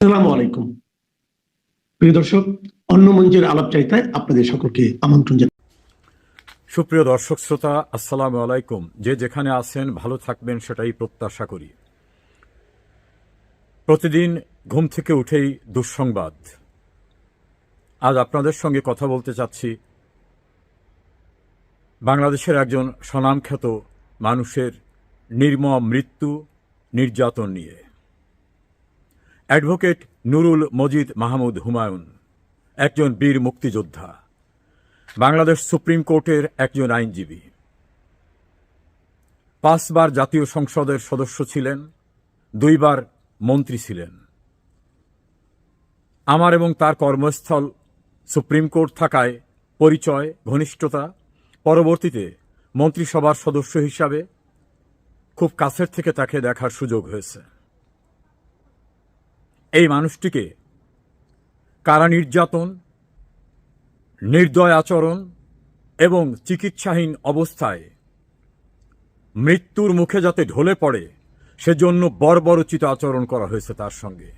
আসসালামু আলাইকুম প্রিয় দর্শক, অন্য মঞ্চের আলাপচারিতায় আপনাদের সকলকে আমন্ত্রণ জানাই। সুপ্রিয় দর্শক শ্রোতা, আসসালামু আলাইকুম। যে যেখানে আছেন ভালো থাকবেন সেটাই প্রত্যাশা করি। প্রতিদিন ঘুম থেকে উঠেই দুঃসংবাদ। আজ আপনাদের সঙ্গে কথা বলতে চাচ্ছি বাংলাদেশের একজন স্বনামখ্যাত মানুষের নির্মম মৃত্যু, নির্যাতন নিয়ে। অ্যাডভোকেট নুরুল মজিদ মাহমুদ হুমায়ুন একজন বীর মুক্তিযোদ্ধা, বাংলাদেশ সুপ্রিম কোর্টের একজন আইনজীবী, 5 বার জাতীয় সংসদের সদস্য ছিলেন, 2 বার মন্ত্রী ছিলেন। আমার এবং তার কর্মস্থল সুপ্রিম কোর্ট থাকায় পরিচয়, ঘনিষ্ঠতা, পরবর্তীতে মন্ত্রিসভার সদস্য হিসাবে খুব কাছের থেকে তাকে দেখার সুযোগ হয়েছে। এই মানুষটিকে কারা নির্যাতন, নির্দয় আচরণ এবং চিকিৎসাহীন অবস্থায় মৃত্যুর মুখে যাতে ঢলে পড়ে সেজন্য বর্বরোচিত আচরণ করা হয়েছে তার সঙ্গে।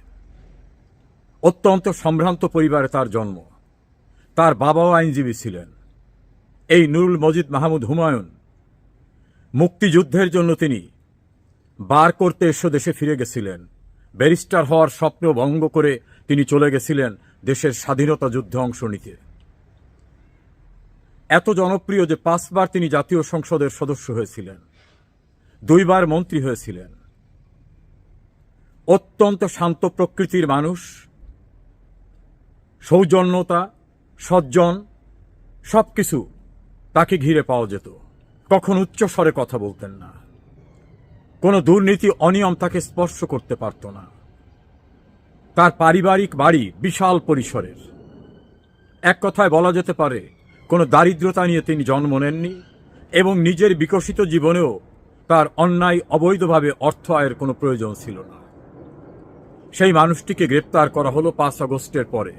অত্যন্ত সম্ভ্রান্ত পরিবারে তার জন্ম। তার বাবাও আইনজীবী ছিলেন। এই নুরুল মজিদ মাহমুদ হুমায়ুন মুক্তিযুদ্ধের জন্য তিনি বার করতে এসে দেশে ফিরে গেছিলেন। ব্যারিস্টার হওয়ার স্বপ্ন ভঙ্গ করে তিনি চলে গেছিলেন দেশের স্বাধীনতা যুদ্ধে অংশ নিতে। এত জনপ্রিয় যে 5 বার তিনি জাতীয় সংসদের সদস্য হয়েছিলেন, 2 বার মন্ত্রী হয়েছিলেন। অত্যন্ত শান্ত প্রকৃতির মানুষ, সৌজন্যতা, সজ্জন, সবকিছু তাকে ঘিরে পাওয়া যেত। কখন উচ্চ স্বরে কথা বলতেন না, কোনো দুর্নীতি অনিয়ম তাকে স্পর্শ করতে পারত না। তার পারিবারিক বাড়ি বিশাল পরিসরের। এক কথায় বলা যেতে পারে কোনো দারিদ্রতা নিয়ে তিনি জন্ম নেননি এবং নিজের বিকশিত জীবনেও তার অন্যায় অবৈধভাবে অর্থ আয়ের কোনো প্রয়োজন ছিল না। সেই মানুষটিকে গ্রেপ্তার করা হলো 5 আগস্টের পরে।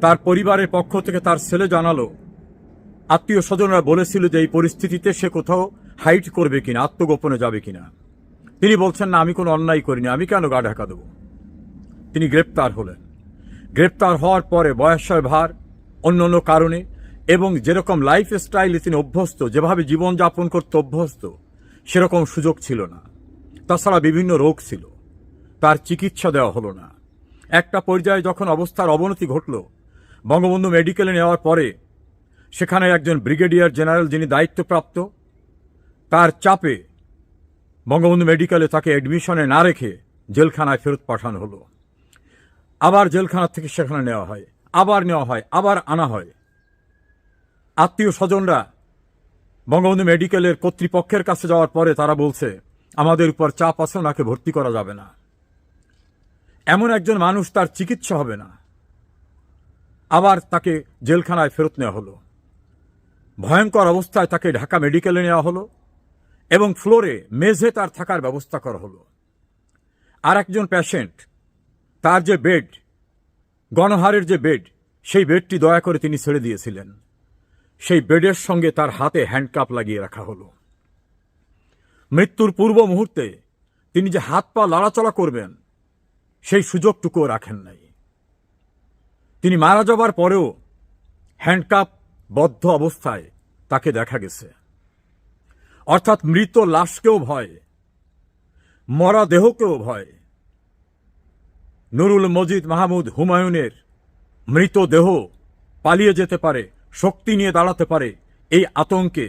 তার পরিবারের পক্ষ থেকে তার ছেলে জানালো, আত্মীয় স্বজনরা বলেছিল যে এই পরিস্থিতিতে সে কোথাও হাইড করবে কিনা, আত্মগোপনে যাবে কিনা। তিনি বলছেন, না, আমি কোনো অন্যায় করিনি, আমি কেন গা ঢাকা দেব। তিনি গ্রেপ্তার হলেন। গ্রেপ্তার হওয়ার পরে বয়সের ভার, অন্য কারণে এবং যেরকম লাইফ স্টাইলে তিনি অভ্যস্ত, যেভাবে জীবনযাপন করতে অভ্যস্ত, সেরকম সুযোগ ছিল না। তাছাড়া বিভিন্ন রোগ ছিল, তার চিকিৎসা দেওয়া হলো না। একটা পর্যায়ে যখন অবস্থার অবনতি ঘটল, বঙ্গবন্ধু মেডিকেলে নেওয়ার পরে সেখানে একজন ব্রিগেডিয়ার জেনারেল যিনি দায়িত্বপ্রাপ্ত, তার চাপে বঙ্গবন্ধু মেডিকেলে তাকে অ্যাডমিশনে না রেখে জেলখানায় ফেরত পাঠানো হলো। আবার জেলখানা থেকে সেখানে নেওয়া হয়, আবার নেওয়া হয়, আবার আনা হয়। আত্মীয় স্বজনরা বঙ্গবন্ধু মেডিকেলের কর্তৃপক্ষের কাছে যাওয়ার পরে তারা বলছে, আমাদের উপর চাপ আছে, ওনাকে ভর্তি করা যাবে না। এমন একজন মানুষ, তার চিকিৎসা হবে না, আবার তাকে জেলখানায় ফেরত নেওয়া হলো। ভয়ঙ্কর অবস্থায় তাকে ঢাকা মেডিকেলে নেওয়া হলো এবং ফ্লোরে মেঝে তার থাকার ব্যবস্থা করা হলো। আর একজন পেশেন্ট, তার যে বেড, গণহারের যে বেড, সেই বেডটি দয়া করে তিনি ছেড়ে দিয়েছিলেন। সেই বেডের সঙ্গে তার হাতে হ্যান্ডকাপ লাগিয়ে রাখা হলো। মৃত্যুর পূর্ব মুহূর্তে তিনি যে হাত পা লড়াচড়া করবেন সেই সুযোগটুকুও রাখেন নাই। তিনি মারা যাবার পরেও হ্যান্ডকাপ বদ্ধ অবস্থায় তাকে দেখা গেছে। অর্থাৎ মৃত লাশকেও ভয়, মরা দেহকেও ভয়। নুরুল মজিদ মাহমুদ হুমায়ুনের মৃতদেহ পালিয়ে যেতে পারে, শক্তি নিয়ে দাঁড়াতে পারে, এই আতঙ্কে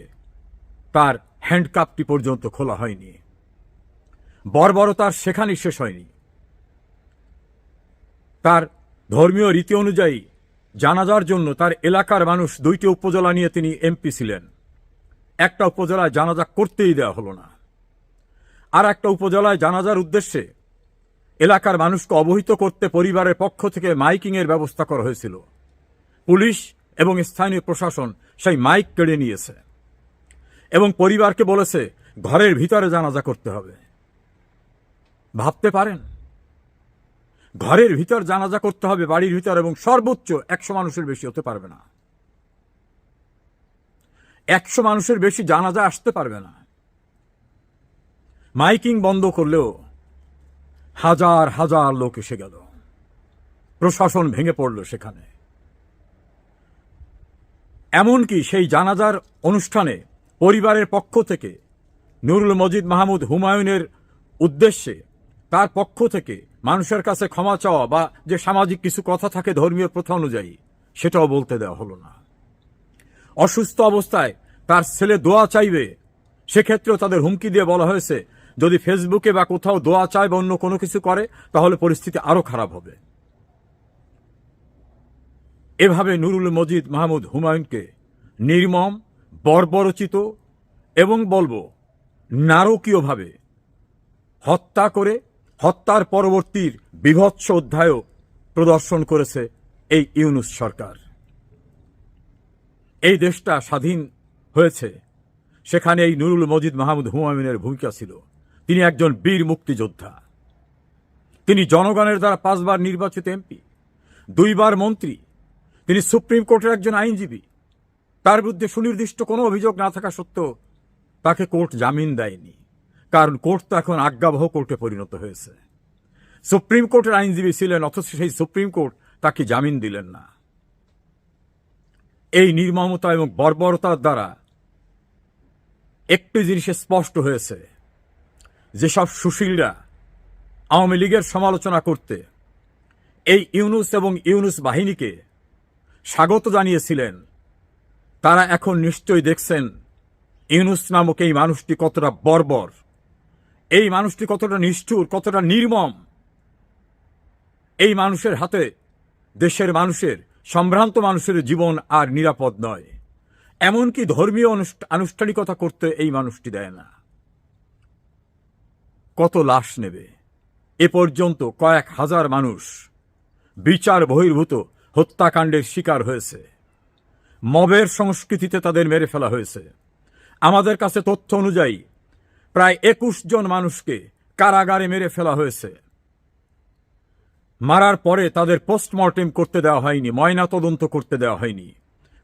তার হ্যান্ডকাপটি পর্যন্ত খোলা হয়নি। বর্বরতার সেখানেই শেষ হয়নি। তার ধর্মীয় রীতি অনুযায়ী জানাজার জন্য তার এলাকার মানুষ, 2টি উপজেলা নিয়ে তিনি এমপি ছিলেন, একটা উপজেলায় জানাজা করতেই দেওয়া হলো না। আর একটা উপজেলায় জানাজার উদ্দেশ্যে এলাকার মানুষকে অবহিত করতে পরিবারের পক্ষ থেকে মাইকিংয়ের ব্যবস্থা করা হয়েছিল। পুলিশ এবং স্থানীয় প্রশাসন সেই মাইক কেড়ে নিয়েছে এবং পরিবারকে বলেছে ঘরের ভিতরে জানাজা করতে হবে। ভাবতে পারেন, ঘরের ভিতর জানাজা করতে হবে, বাড়ির ভিতর, এবং সর্বোচ্চ 100 মানুষের বেশি হতে পারবে না। 100 মানুষের বেশি জানাজা আসতে পারবে না। মাইকিং বন্ধ করলেও হাজার হাজার লোক এসে গেল, প্রশাসন ভেঙে পড়ল সেখানে। এমনকি সেই জানাজার অনুষ্ঠানে পরিবারের পক্ষ থেকে নুরুল মজিদ মাহমুদ হুমায়ুনের উদ্দেশ্যে তার পক্ষ থেকে মানুষের কাছে ক্ষমা চাওয়া বা যে সামাজিক কিছু কথা থাকে ধর্মীয় প্রথা অনুযায়ী, সেটাও বলতে দেওয়া হলো না। অসুস্থ অবস্থায় তার ছেলে দোয়া চাইবে, সেক্ষেত্রেও তাদের হুমকি দিয়ে বলা হয়েছে যদি ফেসবুকে বা কোথাও দোয়া চায় বা অন্য কোনো কিছু করে তাহলে পরিস্থিতি আরো খারাপ হবে। এভাবে নুরুল মজিদ মাহমুদ হুমায়ুনকে নির্মম, বর্বরচিত এবং বলবো নারকীয়ভাবে হত্যা করে হত্যার পরবর্তীর বীভৎস অধ্যায়ও প্রদর্শন করেছে এই ইউনূস সরকার। এই দেশটা স্বাধীন হয়েছে, সেখানে এই নুরুল মজিদ মাহমুদ হুমায়ুনের ভূমিকা ছিল। তিনি একজন বীর মুক্তিযোদ্ধা, তিনি জনগণের দ্বারা 5 বার নির্বাচিত এমপি, 2 বার মন্ত্রী, তিনি সুপ্রিম কোর্টের একজন আইনজীবী। তার বিরুদ্ধে সুনির্দিষ্ট কোনো অভিযোগ না থাকা সত্ত্বেও তাকে কোর্ট জামিন দেয়নি, কারণ কোর্ট তো এখন আজ্ঞাবহ কোর্টে পরিণত হয়েছে। সুপ্রিম কোর্টের আইনজীবী ছিলেন, অথচ সেই সুপ্রিম কোর্ট তাকে জামিন দিলেন না। এই নির্মমতা এবং বর্বরতার দ্বারা একটি জিনিস স্পষ্ট হয়েছে, যেসব সুশীলরা আওয়ামী লীগের সমালোচনা করতে এই ইউনূস এবং ইউনূস বাহিনীকে স্বাগত জানিয়েছিলেন, তারা এখন নিশ্চয়ই দেখছেন ইউনূস নামক এই মানুষটি কতটা বর্বর, এই মানুষটি কতটা নিষ্ঠুর, কতটা নির্মম। এই মানুষের হাতে দেশের মানুষের, সম্ভ্রান্ত মানুষের জীবন আর নিরাপদ নয়। এমনকি ধর্মীয় আনুষ্ঠানিকতা করতে এই মানুষটি দেয় না। কত লাশ নেবে? এ পর্যন্ত কয়েক হাজার মানুষ বিচার বহির্ভূত হত্যাকাণ্ডের শিকার হয়েছে। মবের সংস্কৃতিতে তাদের মেরে ফেলা হয়েছে। আমাদের কাছে তথ্য অনুযায়ী প্রায় 21 জন মানুষকে কারাগারে মেরে ফেলা হয়েছে। মারার পরে তাদের পোস্টমর্টেম করতে দেওয়া হয়নি, ময়না তদন্ত করতে দেওয়া হয়নি,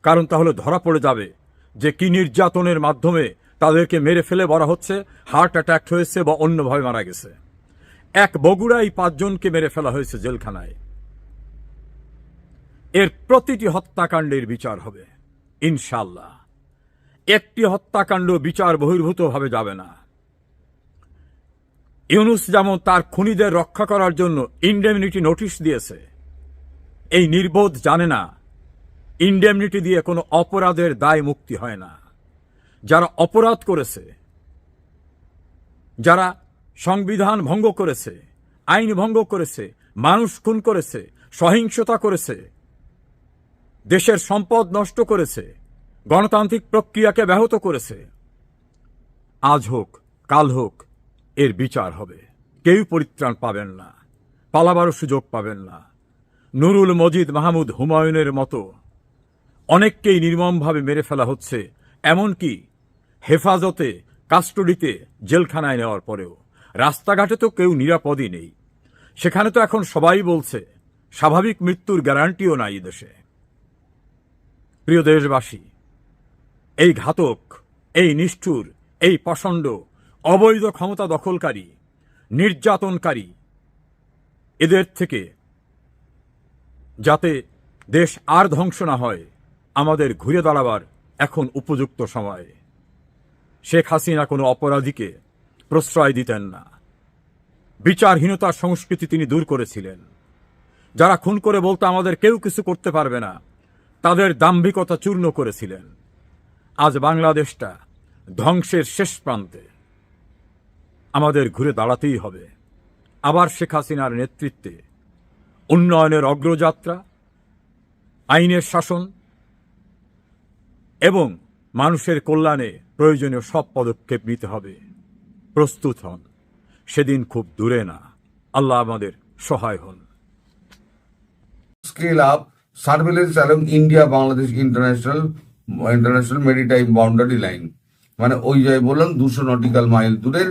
কারণ তাহলে ধরা পড়ে যাবে যে কি নির্যাতনের মাধ্যমে তাদেরকে মেরে ফেলে বলা হচ্ছে হার্ট অ্যাটাক হয়েছে বা অন্যভাবে মারা গেছে। এক বগুড়ায় 5 জনকে মেরে ফেলা হয়েছে জেলখানায়। এর প্রতিটি হত্যাকাণ্ডের বিচার হবে ইনশাআল্লাহ। একটি হত্যাকাণ্ড বিচার বহির্ভূতভাবে যাবে না। ইউনূস যেমন তার খুনিদের রক্ষা করার জন্য ইনডেমনিটি নোটিশ দিয়েছে, এই নির্বোধ জানে না ইনডেমনিটি দিয়ে কোনো অপরাধের দায় মুক্তি হয় না। যারা অপরাধ করেছে, যারা সংবিধান ভঙ্গ করেছে, আইন ভঙ্গ করেছে, মানুষ খুন করেছে, সহিংসতা করেছে, দেশের সম্পদ নষ্ট করেছে, গণতান্ত্রিক প্রক্রিয়াকে ব্যাহত করেছে, আজ হোক কাল হোক এর বিচার হবে। কেউ পরিত্রাণ পাবেন না, পালাবারও সুযোগ পাবেন না। নুরুল মজিদ মাহমুদ হুমায়ুনের মতো অনেককেই নির্মমভাবে মেরে ফেলা হচ্ছে, এমনকি হেফাজতে, কাস্টডিতে, জেলখানায় নেওয়ার পরেও। রাস্তাঘাটে তো কেউ নিরাপদই নেই। সেখানে তো এখন সবাই বলছে স্বাভাবিক মৃত্যুর গ্যারান্টিও নাই দেশে। প্রিয় দেশবাসী, এই ঘাতক, এই নিষ্ঠুর, এই পাষণ্ড, অবৈধ ক্ষমতা দখলকারী, নির্যাতনকারী, এদের থেকে যাতে দেশ আর ধ্বংস না হয়, আমাদের ঘুরে দাঁড়াবার এখন উপযুক্ত সময়। শেখ হাসিনা কোনো অপরাধীকে প্রশ্রয় দিতেন না। বিচারহীনতার সংস্কৃতি তিনি দূর করেছিলেন। যারা খুন করে বলতো আমাদের কেউ কিছু করতে পারবে না, তাদের দাম্ভিকতা চূর্ণ করেছিলেন। আজ বাংলাদেশটা ধ্বংসের শেষ প্রান্তে, আমাদের ঘুরে দাঁড়াতেই হবে। আবার শেখ হাসিনার নেতৃত্বে উন্নয়নের অগ্রযাত্রা, আইনের শাসন এবং মানুষের কল্যাণে প্রয়োজনীয় সব পদক্ষেপ নিতে হবে। প্রস্তুত হন, সেদিন খুব দূরে না। আল্লাহ আমাদের সহায় হন। Scale up surveillance along India Bangladesh international maritime boundary line, মানে ওই যাই বললাম 200 নটিক্যাল মাইল দূরের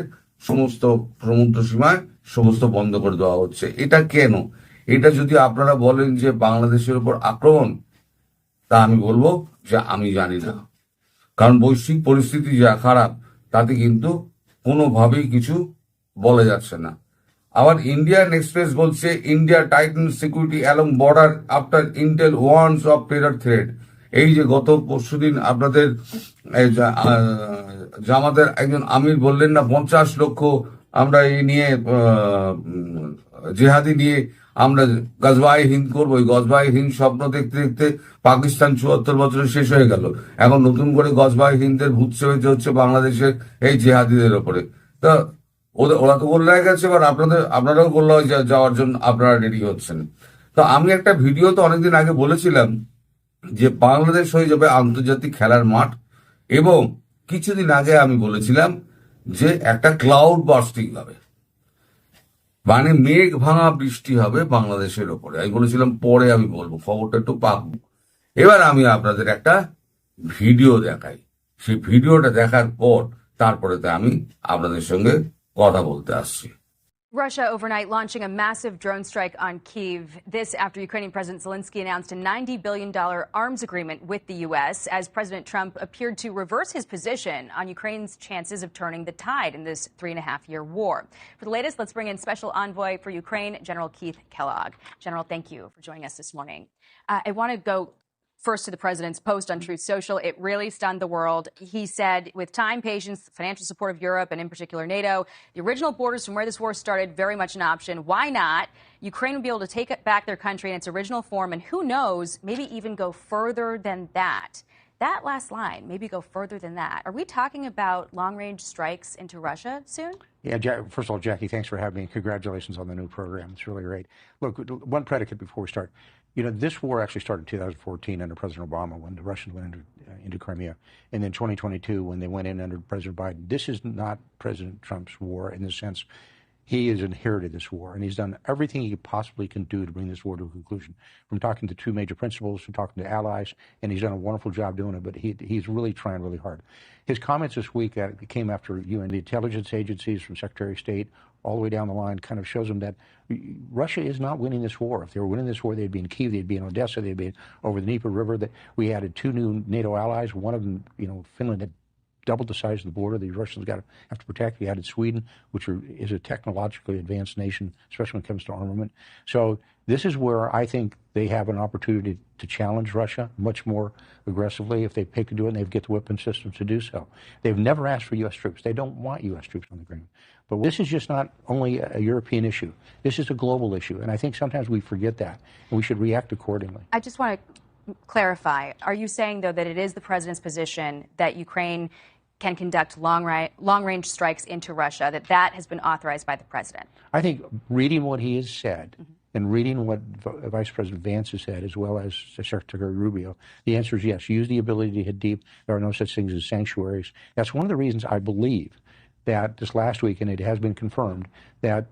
সমস্ত সমুদ্র সীমায় সমস্ত বন্ধ করে দেওয়া হচ্ছে। এটা কেন? এটা যদি আপনারা বলেন যে বাংলাদেশের উপর আক্রমণ, তা আমি বলবো যে আমি জানি না, কারণ বৈশ্বিক পরিস্থিতি যা খারাপ তাতে কিন্তু কোনোভাবেই কিছু বলা যাচ্ছে না। আবার ইন্ডিয়ান এক্সপ্রেস বলছে India titan security along border after Intel warns of terror threat. এই যে গত পরশুদিন আপনাদের জামাতের একজন আমির বললেন না 50 লক্ষ আমরা এই নিয়ে জেহাদি নিয়ে আমরা গজবায়ে হিন্দ করবো। ওই গজবায়ে হিন্দ স্বপ্ন দেখতে দেখতে পাকিস্তান 74 বছরে শেষ হয়ে গেল। এখন নতুন করে গজবায়ে হিন্দের ভূত চেপেছে হচ্ছে বাংলাদেশের এই জেহাদিদের ওপরে। তা ওরা তো গোল্লা হয়ে গেছে, এবার আপনারাও গোল্লা হয়ে যাওয়ার জন্য আপনারা রেডি হচ্ছেন। তো আমি একটা ভিডিও তো অনেকদিন আগে বলেছিলাম যে বাংলাদেশ হয়ে যাবে আন্তর্জাতিক খেলার মাঠ, এবং কিছুদিন আগে আমি বলেছিলাম যে একটা ক্লাউড বাস্টিং হবে, মানে মেঘ ভাঙা বৃষ্টি হবে বাংলাদেশের ওপরে। আমি বলেছিলাম পরে আমি বলবো, খবরটা একটু পাকবো। এবার আমি আপনাদের একটা ভিডিও দেখাই, সেই ভিডিওটা দেখার পর তারপরে আমি আপনাদের সঙ্গে কথা বলতে আসছি। Russia overnight launching a massive drone strike on Kyiv. This after Ukrainian President Zelensky announced a $90 billion arms agreement with the U.S. as President Trump appeared to reverse his position on Ukraine's chances of turning the tide in this 3.5-year war. For the latest, let's bring in Special Envoy for Ukraine, General Keith Kellogg. General, thank you for joining us this morning. I want to go first to the president's post on Truth Social. It really stunned the world. He said, with time, patience, financial support of Europe, and in particular NATO, the original borders from where this war started, very much an option. Why not? Ukraine would be able to take back their country in its original form, and who knows, maybe even go further than that. That last line, maybe go further than that. Are we talking about long-range strikes into Russia soon? Yeah, first of all, Jackie, thanks for having me. Congratulations on the new program. It's really great. Look, one predicate before we start. You know, this war actually started in 2014 under President Obama when the Russians went into Crimea, and then 2022 when they went in under President Biden. This is not President Trump's war in the sense he has inherited this war, and he's done everything he possibly can do to bring this war to a conclusion, from talking to two major principals to talking to allies, and he's done a wonderful job doing it, but he's really trying really hard. His comments this week came after UN, the intelligence agencies, from Secretary of State, all the way down the line, kind of shows them that Russia is not winning this war. If they were winning this war, they'd be in Kyiv, they'd be in Odessa, they'd be over the Dnieper River. That we added 2 new NATO allies. One of them, Finland, had doubled the size of the border. The Russians have to protect. We added Sweden, which is a technologically advanced nation, especially when it comes to armament. So this is where I think they have an opportunity to challenge Russia much more aggressively if they pick to do it, and they get the weapon systems to do so. They've never asked for U.S. troops. They don't want U.S. troops on the ground. But this is just not only a European issue. This is a global issue, and I think sometimes we forget that, and we should react accordingly. I just want to clarify. Are you saying, though, that it is the president's position that Ukraine can conduct long-range strikes into Russia, that has been authorized by the president? I think reading what he has said and reading what Vice President Vance has said, as well as Secretary Rubio, the answer is yes. Use the ability to hit deep. There are no such things as sanctuaries. That's one of the reasons I believe that this last week, and it has been confirmed, that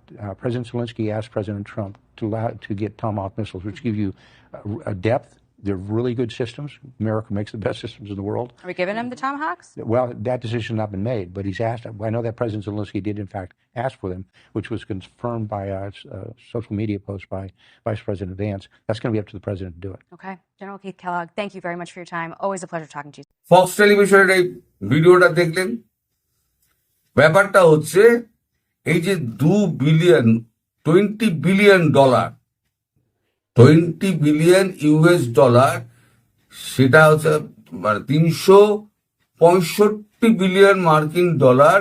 President Zelensky asked President Trump to get Tomahawk missiles, which give you a depth. They're really good systems. America makes the best systems in the world. Are we giving him the Tomahawks? Well, that decision has not been made, but he's asked. I know that President Zelensky did, in fact, ask for them, which was confirmed by a social media post by Vice President Vance. That's going to be up to the president to do it. Okay. General Keith Kellogg, thank you very much for your time. Always a pleasure talking to you. Fox টেলিভিশনের এই ভিডিওটা দেখলেন। ব্যাপারটা হচ্ছে এই যে $20 billion, $20 billion US, সেটা হচ্ছে মানে 365 বিলিয়ন মার্কিন ডলার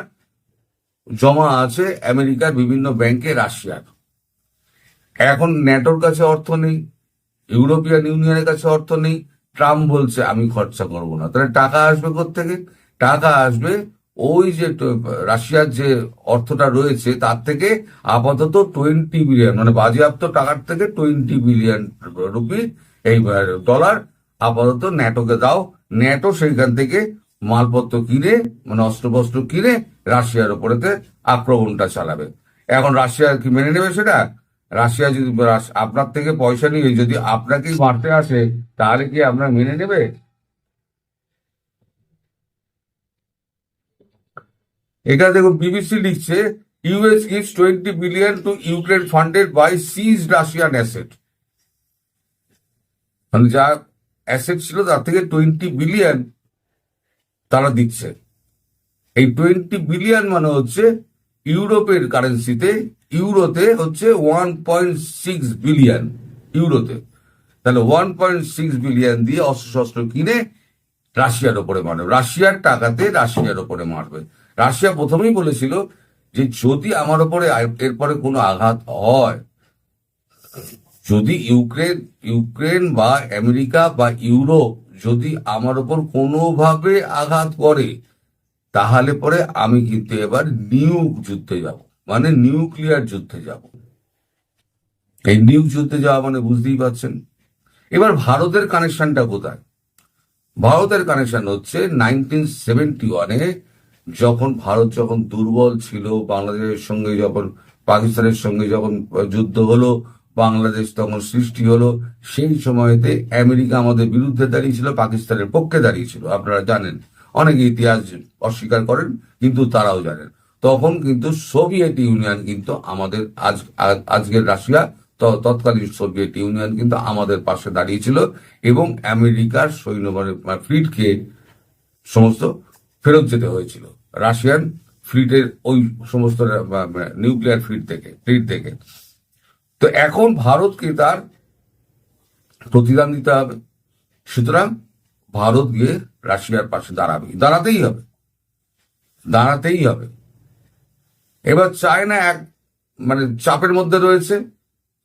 জমা আছে আমেরিকার বিভিন্ন ব্যাংকে রাশিয়ার। এখন ন্যাটোর কাছে অর্থ নেই, ইউরোপিয়ান ইউনিয়নের কাছে অর্থ নেই। ট্রাম্প বলছে আমি খরচা করব না। তাহলে টাকা আসবে কোত্থেকে? টাকা আসবে ওই যে রাশিয়ার যে অর্থটা রয়েছে তার থেকে আপাতত 20 বিলিয়ন, মানে বাজেয়াপ্ত টাকার থেকে 20 বিলিয়ন রুপি এই ডলার আপাতত ন্যাটোকে দাও। ন্যাটো সেইখান থেকে মালপত্র কিনে, মানে অস্ত্রশস্ত্র কিনে রাশিয়ার উপরেতে আক্রমণটা চালাবে। এখন রাশিয়া কি মেনে নেবে সেটা? রাশিয়া যদি আপনার থেকে পয়সা নিয়ে যদি আপনাকেই মারতে আসে, তাহলে কি আপনার মেনে নেবে? এখানে দেখুন, বিবিসি লিখছে US gives 20 billion to Ukraine funded by seized Russian asset. মানে যা অ্যাসেট ছিল তার থেকে 20 বিলিয়ন তারা দিচ্ছে। এই 20 বিলিয়ন মানে হচ্ছে ইউরোপের কারেন্সিতে ইউরোতে হচ্ছে 1.6 বিলিয়ন ইউরোতে। তাহলে 1.6 বিলিয়ন দিয়ে অস্ত্রশস্ত্র কিনে রাশিয়ার ওপরে মারবে, রাশিয়ার টাকাতে রাশিয়ার ওপরে মারবে। রাশিয়া প্রথমেই বলেছিল যে যদি আমার ওপরে এরপরে কোনো আঘাত হয়, যদি ইউক্রেন বা আমেরিকা বা ইউরোপ যদি আমার ওপর কোনোভাবে আঘাত করে, তাহলে পরে আমি কিন্তু এবার যুদ্ধে যাব, মানে নিউক্লিয়ার যুদ্ধে যাব। এই যুদ্ধে যাওয়া মানে বুঝতেই পারছেন। এবার ভারতের কানেকশনটা কোথায়? ভারতের কানেকশন হচ্ছে 1971-এ যখন ভারত যখন দুর্বল ছিল, বাংলাদেশের সঙ্গে যখন পাকিস্তানের সঙ্গে যখন যুদ্ধ হলো, বাংলাদেশ তখন সৃষ্টি হলো, সেই সময়তে আমেরিকা আমাদের বিরুদ্ধে দাঁড়িয়েছিল, পাকিস্তানের পক্ষে দাঁড়িয়েছিল। আপনারা জানেন, অনেকে ইতিহাস অস্বীকার করেন, কিন্তু তারাও জানেন। তখন কিন্তু সোভিয়েত ইউনিয়ন কিন্তু আমাদের আজকের রাশিয়া, তৎকালীন সোভিয়েত ইউনিয়ন কিন্তু আমাদের পাশে দাঁড়িয়েছিল এবং আমেরিকার ফ্লিটকে সমস্ত ফেরত যেতে হয়েছিল, রাশিয়ান ফ্লিটের ওই সমস্ত নিউক্লিয়ার ফ্লিট থেকে। তো এখন ভারতকে তার প্রতিদান দিতে হবে, সুতরাং ভারত গিয়ে রাশিয়ার পাশে দাঁড়াতেই হবে। এবার চায়না চাপের মধ্যে রয়েছে।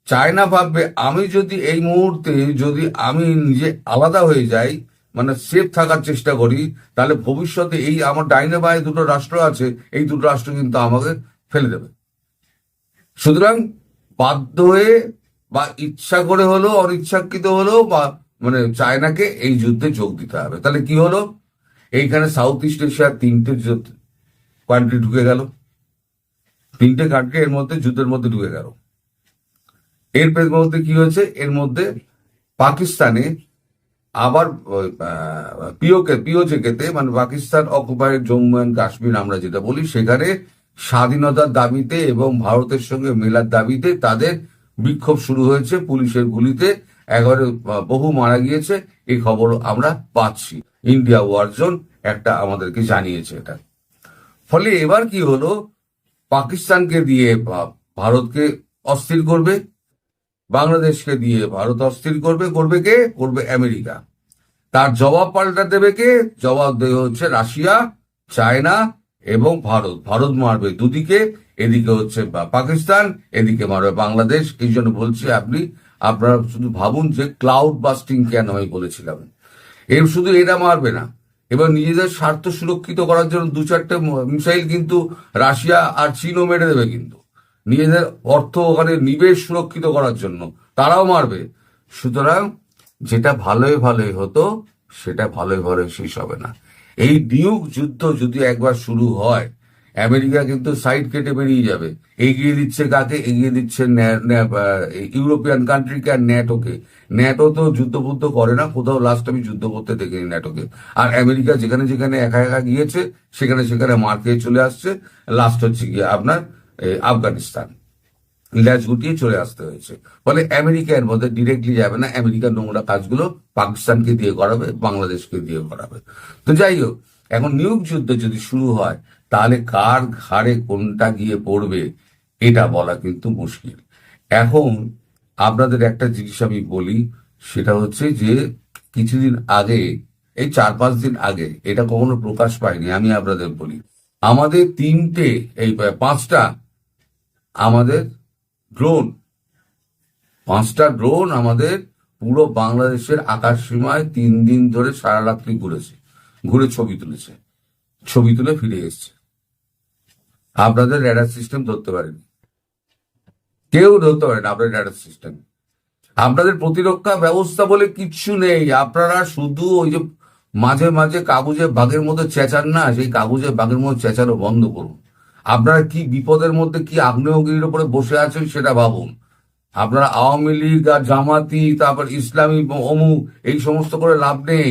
চায়না ভাববে আমি যদি এই মুহূর্তে যদি আমি নিজে আলাদা হয়ে যাই, মানে সেফ থাকার চেষ্টা করি, তাহলে ভবিষ্যতে এই আমার ডাইনে বাঁয়ে দুটো রাষ্ট্র আছে, এই দুটো রাষ্ট্র কিন্তু আমাকে ফেলে দেবে। সুতরাং বাধ্য হয়ে বা ইচ্ছা করে হলো অনিচ্ছাকৃত হলো বা চায়নাকে এই যুদ্ধে যোগ দিতে হবে। তাহলে কি হলো, এইখানে সাউথ ইস্ট এশিয়ার 3টে কান্ট্রি ঢুকে গেল, 3টে কান্ট্রি এর মধ্যে যুদ্ধের মধ্যে ঢুকে গেল। এর মধ্যে কি হয়েছে, এর মধ্যে পাকিস্তানে আবার পিওজেকেতে পাকিস্তান অকুপায়েড জম্মু অ্যান্ড কাশ্মীর আমরা যেটা বলি, সেখানে স্বাধীনতার দাবিতে এবং ভারতের সঙ্গে মেলার দাবিতে তাদের বিক্ষোভ শুরু হয়েছে। পুলিশের গুলিতে একেবারে বহু মারা গিয়েছে, এই খবর আমরা পাচ্ছি। ইন্ডিয়া ওয়ার জোন একটা আমাদেরকে জানিয়েছে এটা। ফলে এবার কি হলো, পাকিস্তানকে দিয়ে ভারতকে অস্থির করবে, বাংলাদেশকে দিয়ে ভারত অস্থির করবে কে? করবে আমেরিকা। তার জবাব পাল্টা দেবে কে? জবাব দেবে হচ্ছে রাশিয়া, চায়না এবং ভারত মারবে দুদিকে, এদিকে হচ্ছে পাকিস্তান, এদিকে মারবে বাংলাদেশ। এই জন্য বলছি আপনারা শুধু ভাবুন যে ক্লাউড বাস্টিং কেন আমি বলেছিলাম। শুধু এরা মারবে না, এবার নিজেদের স্বার্থ সুরক্ষিত করার জন্য 2-4টে মিসাইল কিন্তু রাশিয়া আর চীনও মেরে দেবে, কিন্তু নিজেদের অর্থ ওখানে নিবেশ সুরক্ষিত করার জন্য তারাও মারবে। সুতরাং যেটা ভালোই হতো সেটা ভালোই শেষ হবে না। এই যুদ্ধ যদি একবার শুরু হয়, আমেরিকা কিন্তু সাইড কেটে বেরিয়ে যাবে। এগিয়ে দিচ্ছে কাকে? এগিয়ে দিচ্ছে ইউরোপিয়ান কান্ট্রিকে আর ন্যাটোকে। ন্যাটো তো যুদ্ধ করে না, কোথাও লাস্ট আমি যুদ্ধ করতে দেখিনি ন্যাটোকে। আর আমেরিকা যেখানে একা গিয়েছে সেখানে মার খেয়ে চলে আসছে। লাস্ট হচ্ছে গিয়ে আপনার আফগানিস্তান, ল্যাজ গুটিয়ে চলে আসতে হয়েছে। ফলে আমেরিকা এর মধ্যে ডিরেক্টলি যাবে না, আমেরিকার নোংরা কাজগুলো পাকিস্তানকে দিয়ে করাবে, বাংলাদেশকে দিয়ে করাবে। তো যাই হোক, এখন যুদ্ধ যদি শুরু হয়, তাহলে কার ঘাড়ে কোনটা গিয়ে পড়বে এটা বলা কিন্তু মুশকিল। এখন আপনাদের একটা জিনিস আমি বলি, সেটা হচ্ছে যে কিছুদিন আগে, এই 4-5 দিন আগে, এটা কখনো প্রকাশ পায়নি, আমি আপনাদের বলি, আমাদের 5টা আমাদের পাঁচটা ড্রোন আমাদের পুরো বাংলাদেশের আকাশ সীমায় 3 দিন ধরে সারা রাত্রি ঘুরে ছবি তুলে ফিরে এসছে। আপনাদের রেডার সিস্টেম ধরতে পারেনি, কেউ ধরতে পারেন আপনাদের রেডার সিস্টেম। আপনাদের প্রতিরক্ষা ব্যবস্থা বলে কিচ্ছু নেই। আপনারা শুধু ওই যে মাঝে কাগজে বাঘের মধ্যে চেঁচান না, সেই কাগজে বাঘের মধ্যে চেঁচানো বন্ধ করুন। আপনারা কি বিপদের মধ্যে কি আগ্নেয়গিরির উপরে বসে আছেন সেটা ভাবুন। আপনারা আওয়ামী লীগ আর জামাতি, তারপর ইসলামী অমুক এই সমস্ত করে লাভ নেই।